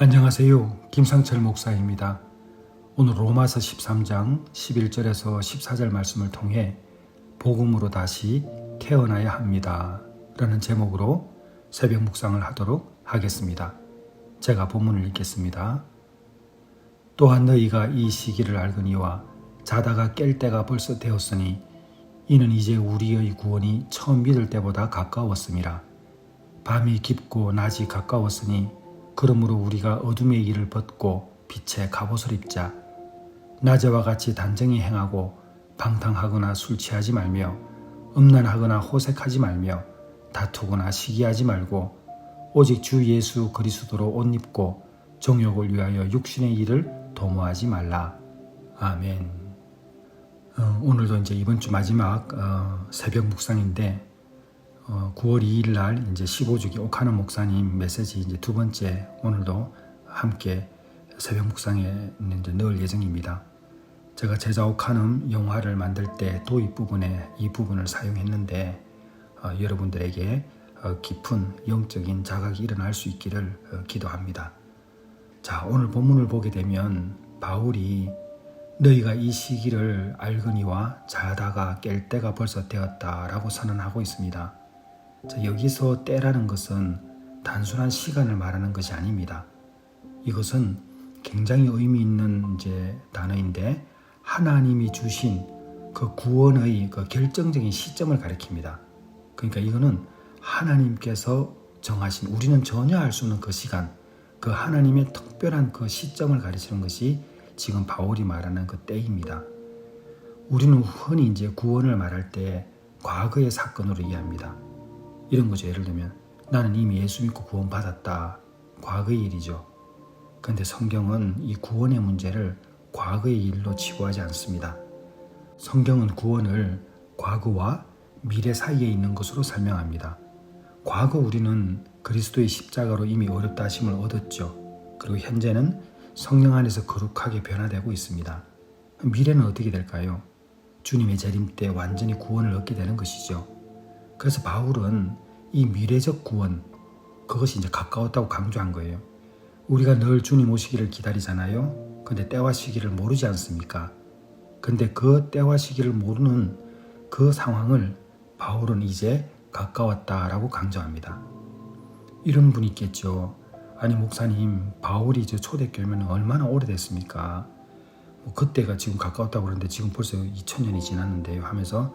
안녕하세요. 김상철 목사입니다. 오늘 로마서 13장 11절에서 14절 말씀을 통해 복음으로 다시 태어나야 합니다 라는 제목으로 새벽 묵상을 하도록 하겠습니다. 제가 본문을 읽겠습니다. 또한 너희가 이 시기를 알거니와 자다가 깰 때가 벌써 되었으니 이는 이제 우리의 구원이 처음 믿을 때보다 가까웠음이라. 밤이 깊고 낮이 가까웠으니 그러므로 우리가 어둠의 일을 벗고 빛의 갑옷을 입자. 낮에와 같이 단정히 행하고 방탕하거나 술 취하지 말며 음란하거나 호색하지 말며 다투거나 시기하지 말고 오직 주 예수 그리스도로 옷 입고 정욕을 위하여 육신의 일을 도모하지 말라. 아멘. 오늘도 이제 이번 주 마지막 새벽 묵상인데 9월 2일 날 이제 15주기 오카노 목사님 메시지 이제 두 번째 오늘도 함께 새벽 묵상에 이제 넣을 예정입니다. 제가 제자 오카노 영화를 만들 때 도입 부분에 이 부분을 사용했는데 여러분들에게 깊은 영적인 자각이 일어날 수 있기를 기도합니다. 자, 오늘 본문을 보게 되면 바울이 너희가 이 시기를 알거니와 자다가 깰 때가 벌써 되었다라고 선언하고 있습니다. 자, 여기서 때라는 것은 단순한 시간을 말하는 것이 아닙니다. 이것은 굉장히 의미 있는 이제 단어인데 하나님이 주신 그 구원의 그 결정적인 시점을 가리킵니다. 그러니까 이거는 하나님께서 정하신 우리는 전혀 알 수 없는 그 시간, 그 하나님의 특별한 그 시점을 가리키는 것이 지금 바울이 말하는 그 때입니다. 우리는 흔히 이제 구원을 말할 때 과거의 사건으로 이해합니다. 이런 거죠. 예를 들면 나는 이미 예수 믿고 구원받았다. 과거의 일이죠. 그런데 성경은 이 구원의 문제를 과거의 일로 치부하지 않습니다. 성경은 구원을 과거와 미래 사이에 있는 것으로 설명합니다. 과거 우리는 그리스도의 십자가로 이미 어렵다 하심을 얻었죠. 그리고 현재는 성령 안에서 거룩하게 변화되고 있습니다. 미래는 어떻게 될까요? 주님의 재림 때 완전히 구원을 얻게 되는 것이죠. 그래서 바울은 이 미래적 구원, 그것이 이제 가까웠다고 강조한 거예요. 우리가 늘 주님 오시기를 기다리잖아요. 근데 때와 시기를 모르지 않습니까? 근데 그 때와 시기를 모르는 그 상황을 바울은 이제 가까웠다라고 강조합니다. 이런 분이 있겠죠. 아니 목사님, 바울이 저 초대교회면 얼마나 오래됐습니까? 그때가 지금 가까웠다고 그러는데 지금 벌써 2000년이 지났는데요 하면서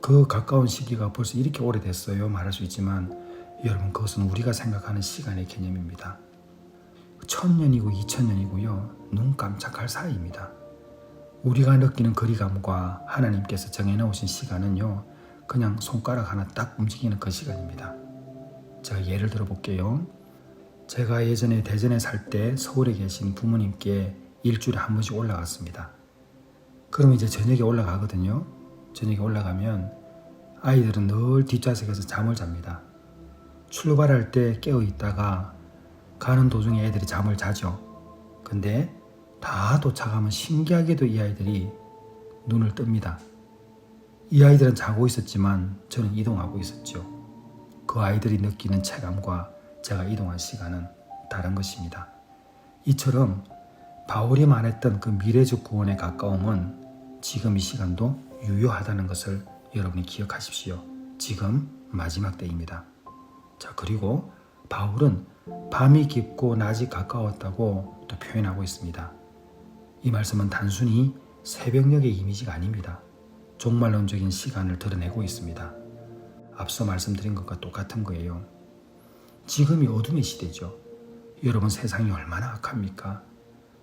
그 가까운 시기가 벌써 이렇게 오래됐어요 말할 수 있지만 여러분, 그것은 우리가 생각하는 시간의 개념입니다. 1000년이고 2000년이고요 눈 깜짝할 사이입니다. 우리가 느끼는 거리감과 하나님께서 정해놓으신 시간은요 그냥 손가락 하나 딱 움직이는 그 시간입니다. 제가 예를 들어 볼게요. 제가 예전에 대전에 살 때 서울에 계신 부모님께 일주일에 한 번씩 올라갔습니다. 그럼 이제 저녁에 올라가거든요. 저녁에 올라가면 아이들은 늘 뒷좌석에서 잠을 잡니다. 출발할 때 깨어 있다가 가는 도중에 애들이 잠을 자죠. 근데 다 도착하면 신기하게도 이 아이들이 눈을 뜹니다. 이 아이들은 자고 있었지만 저는 이동하고 있었죠. 그 아이들이 느끼는 체감과 제가 이동한 시간은 다른 것입니다. 이처럼 바울이 말했던 그 미래적 구원의 가까움은 지금 이 시간도 유효하다는 것을 여러분이 기억하십시오. 지금 마지막 때입니다. 자, 그리고 바울은 밤이 깊고 낮이 가까웠다고 또 표현하고 있습니다. 이 말씀은 단순히 새벽녘의 이미지가 아닙니다. 종말론적인 시간을 드러내고 있습니다. 앞서 말씀드린 것과 똑같은 거예요. 지금이 어둠의 시대죠. 여러분, 세상이 얼마나 악합니까?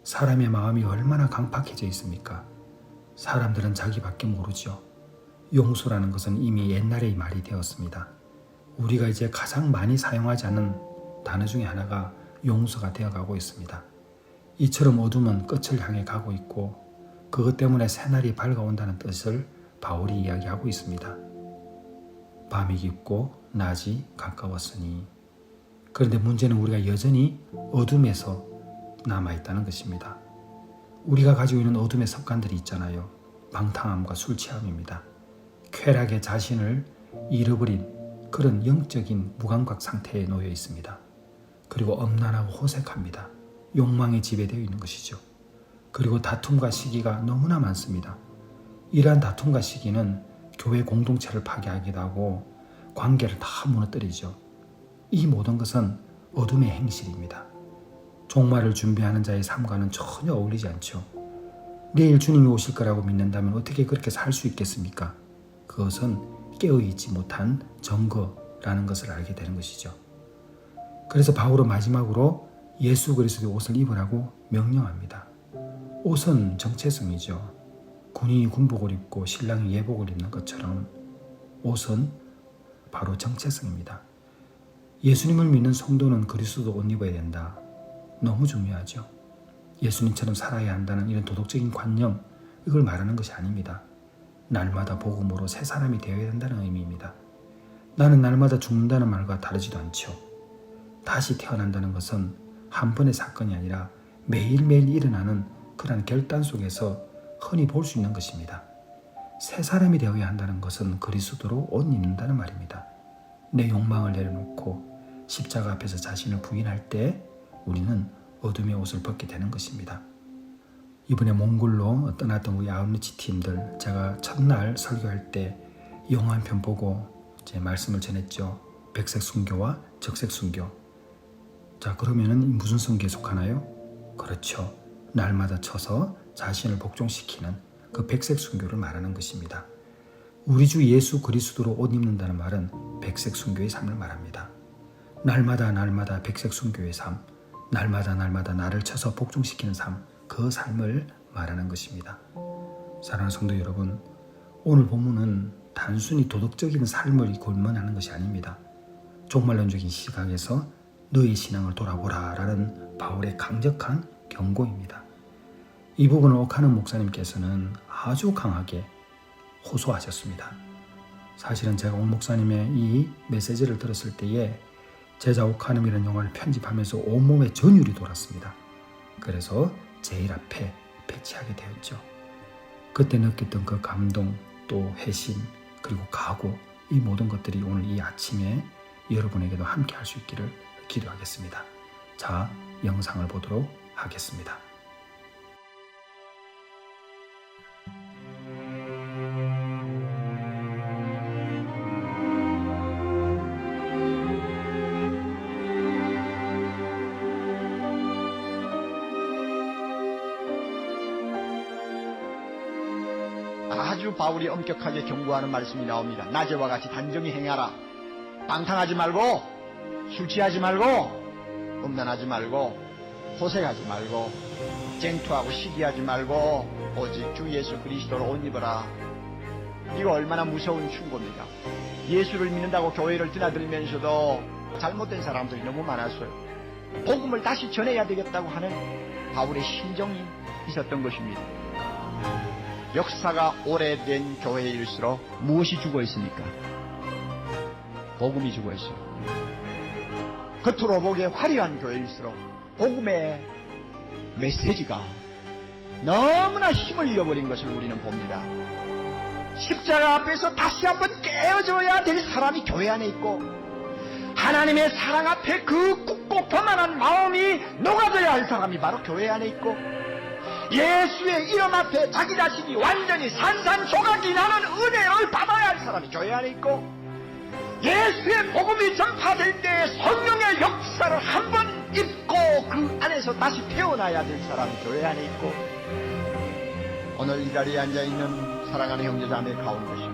사람의 마음이 얼마나 강팍해져 있습니까? 사람들은 자기밖에 모르죠. 용서라는 것은 이미 옛날의 말이 되었습니다. 우리가 이제 가장 많이 사용하지 않는 단어 중에 하나가 용서가 되어가고 있습니다. 이처럼 어둠은 끝을 향해 가고 있고 그것 때문에 새날이 밝아온다는 뜻을 바울이 이야기하고 있습니다. 밤이 깊고 낮이 가까웠으니. 그런데 문제는 우리가 여전히 어둠에서 남아있다는 것입니다. 우리가 가지고 있는 어둠의 습관들이 있잖아요. 방탕함과 술 취함입니다. 쾌락의 자신을 잃어버린 그런 영적인 무감각 상태에 놓여 있습니다. 그리고 엄란하고 호색합니다. 욕망에 지배되어 있는 것이죠. 그리고 다툼과 시기가 너무나 많습니다. 이러한 다툼과 시기는 교회 공동체를 파괴하기도 하고 관계를 다 무너뜨리죠. 이 모든 것은 어둠의 행실입니다. 종말을 준비하는 자의 삶과는 전혀 어울리지 않죠. 내일 주님이 오실 거라고 믿는다면 어떻게 그렇게 살 수 있겠습니까? 그것은 깨어있지 못한 증거라는 것을 알게 되는 것이죠. 그래서 바울은 마지막으로 예수 그리스도의 옷을 입으라고 명령합니다. 옷은 정체성이죠. 군인이 군복을 입고 신랑이 예복을 입는 것처럼 옷은 바로 정체성입니다. 예수님을 믿는 성도는 그리스도 옷 입어야 된다. 너무 중요하죠. 예수님처럼 살아야 한다는 이런 도덕적인 관념, 이걸 말하는 것이 아닙니다. 날마다 복음으로 새 사람이 되어야 된다는 의미입니다. 나는 날마다 죽는다는 말과 다르지도 않죠. 다시 태어난다는 것은 한 번의 사건이 아니라 매일매일 일어나는 그런 결단 속에서 흔히 볼 수 있는 것입니다. 새 사람이 되어야 한다는 것은 그리스도로 옷 입는다는 말입니다. 내 욕망을 내려놓고 십자가 앞에서 자신을 부인할 때 우리는 어둠의 옷을 벗게 되는 것입니다. 이번에 몽골로 떠났던 우리 아웃리치 팀들, 제가 첫날 설교할 때 영화 한 편 보고 제 말씀을 전했죠. 백색 순교와 적색 순교. 자, 그러면은 무슨 순교에 속하나요? 그렇죠. 날마다 쳐서 자신을 복종시키는 그 백색 순교를 말하는 것입니다. 우리 주 예수 그리스도로 옷 입는다는 말은 백색 순교의 삶을 말합니다. 날마다 백색 순교의 삶, 날마다 나를 쳐서 복종시키는 삶, 그 삶을 말하는 것입니다. 사랑하는 성도 여러분, 오늘 본문은 단순히 도덕적인 삶을 골문하는 것이 아닙니다. 종말론적인 시각에서 너의 신앙을 돌아보라 라는 바울의 강력한 경고입니다. 이 부분을 옥하는 목사님께서는 아주 강하게 호소하셨습니다. 사실은 제가 옥 목사님의 이 메시지를 들었을 때에 제자 옥하는이라는 영화를 편집하면서 온몸에 전율이 돌았습니다. 그래서 제일 앞에 배치하게 되었죠. 그때 느꼈던 그 감동, 또 회심, 그리고 각오, 이 모든 것들이 오늘 이 아침에 여러분에게도 함께 할 수 있기를 기도하겠습니다. 자, 영상을 보도록 하겠습니다. 아주 바울이 엄격하게 경고하는 말씀이 나옵니다. 낮에와 같이 단정히 행하라. 방탕하지 말고, 술 취하지 말고, 음란하지 말고, 호색하지 말고, 쟁투하고 시기하지 말고, 오직 주 예수 그리스도로 옷 입어라. 이거 얼마나 무서운 충고입니다. 예수를 믿는다고 교회를 드나들면서도 잘못된 사람들이 너무 많았어요. 복음을 다시 전해야 되겠다고 하는 바울의 심정이 있었던 것입니다. 역사가 오래된 교회일수록 무엇이 죽어 있습니까? 복음이 죽어 있어요. 겉으로 보기에 화려한 교회일수록 복음의 메시지가 너무나 힘을 잃어버린 것을 우리는 봅니다. 십자가 앞에서 다시 한번 깨어져야 될 사람이 교회 안에 있고, 하나님의 사랑 앞에 그 굳고 교만한 마음이 녹아져야 할 사람이 바로 교회 안에 있고, 예수의 이름 앞에 자기 자신이 완전히 산산조각이 나는 은혜를 받아야 할 사람이 교회 안에 있고, 예수의 복음이 전파될 때 성령의 역사를 한번 입고 그 안에서 다시 태어나야 될 사람이 교회 안에 있고, 오늘 이 자리에 앉아있는 사랑하는 형제자매 가운데서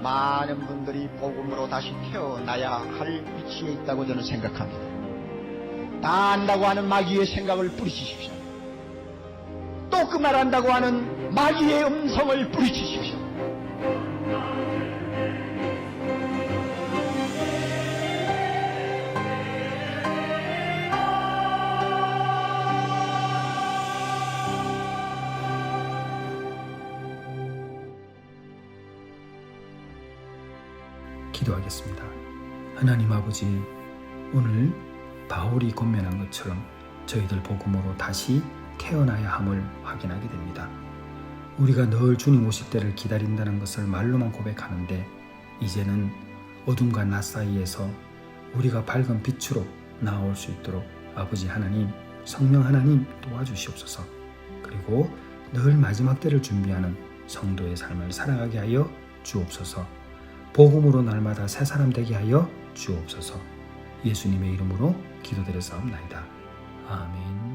많은 분들이 복음으로 다시 태어나야 할 위치에 있다고 저는 생각합니다. 다 안다고 하는 마귀의 생각을 뿌리치십시오. 또 그 말한다고 하는 마귀의 음성을 뿌리치십시오. 기도하겠습니다. 하나님 아버지, 오늘 바울이 권면한 것처럼 저희들 복음으로 다시 태어나야 함을 확인하게 됩니다. 우리가 늘 주님 오실 때를 기다린다는 것을 말로만 고백하는데, 이제는 어둠과 낮 사이에서 우리가 밝은 빛으로 나아올 수 있도록 아버지 하나님 성령 하나님 도와주시옵소서. 그리고 늘 마지막 때를 준비하는 성도의 삶을 살아가게 하여 주옵소서. 복음으로 날마다 새 사람 되게 하여 주옵소서. 예수님의 이름으로 기도드렸사옵나이다. 아멘.